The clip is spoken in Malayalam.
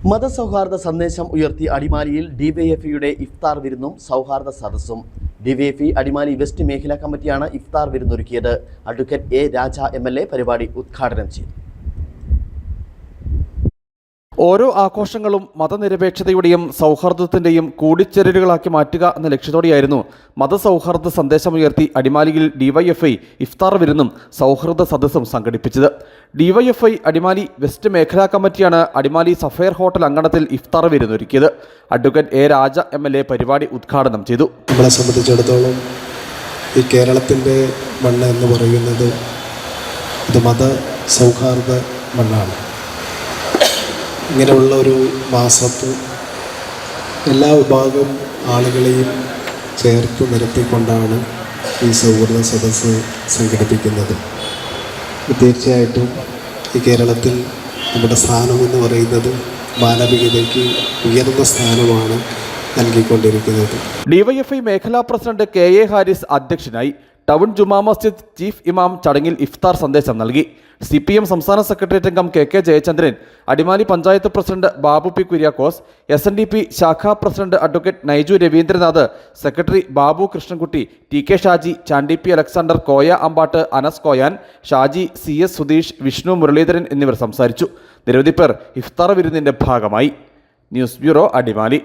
മതസൗഹാർദ്ദ സന്ദേശം ഉയർത്തി അടിമാലിയിൽ ഡിവൈഎഫ്ഐയുടെ ഇഫ്താർ വിരുന്നും സൗഹാർദ്ദ സദസ്സും. ഡിവൈഎഫ്ഐ അടിമാലി വെസ്റ്റ് മേഖലാ കമ്മിറ്റിയാണ് ഇഫ്താർ വിരുന്നൊരുക്കിയത്. അഡ്വക്കേറ്റ് എ രാജ MLA പരിപാടി ഉദ്ഘാടനം ചെയ്തു. ഓരോ ആഘോഷങ്ങളും മതനിരപേക്ഷതയുടെയും സൗഹാർദ്ദത്തിൻ്റെയും കൂടിച്ചേരലുകളാക്കി മാറ്റുക എന്ന ലക്ഷ്യത്തോടെയായിരുന്നു മതസൗഹാർദ്ദ സന്ദേശമുയർത്തി അടിമാലിയിൽ ഡിവൈഎഫ്ഐ ഇഫ്താർ വിരുന്നും സൗഹൃദ സദസ്സും സംഘടിപ്പിച്ചത്. ഡിവൈഎഫ്ഐ അടിമാലി വെസ്റ്റ് മേഖലാ കമ്മിറ്റിയാണ് അടിമാലി സഫയർ ഹോട്ടൽ അങ്കണത്തിൽ ഇഫ്താർ വിരുന്നൊരുക്കിയത്. അഡ്വക്കേറ്റ് എ രാജ MLA പരിപാടി ഉദ്ഘാടനം ചെയ്തു. നമ്മളെ സംബന്ധിച്ചിടത്തോളം ഈ കേരളത്തിൻ്റെ മണ്ണ് എന്ന് പറയുന്നത് ഇത് മത സൗഹാർദ്ദ മണ്ണാണ്. ഇങ്ങനെയുള്ള ഒരു മാസത്ത് എല്ലാ വിഭാഗം ആളുകളെയും ചേർത്ത് നിർത്തിക്കൊണ്ടാണ് ഈ സൗഹൃദ സദസ്സ് സംഘടിപ്പിക്കുന്നത്. തീർച്ചയായിട്ടും ഈ കേരളത്തിൽ നമ്മുടെ സ്ഥാനമെന്ന് പറയുന്നത് മാനവികതയ്ക്ക് ഉയർന്ന സ്ഥാനമാണ് നൽകിക്കൊണ്ടിരിക്കുന്നത്. ഡിവൈഎഫ്ഐ മേഖലാ പ്രസിഡന്റ് KA ഹാരിസ് അധ്യക്ഷനായി. ടൗൺ ജുമാ മസ്ജിദ് ചീഫ് ഇമാം ചടങ്ങിൽ ഇഫ്താർ സന്ദേശം നൽകി. CPM സംസ്ഥാന സെക്രട്ടേറിയറ്റ് അംഗം KK Jayachandran, Adimali panchayat president Babu P Kuriakose, SNDP ശാഖാ president advocate Naiju Ravindranath, secretary Babu Krishnankutty, TK Shaji, Chandy P Alexander, Koya Ambatt, Anas Koyan, Shaji, CS Sudheesh, Vishnu Muraleedharan എന്നിവർ സംസാരിച്ചു. നിരവധി പേർ ഇഫ്താർ വിരുന്നിന്റെ ഭാഗമായി. News bureau, Adimali.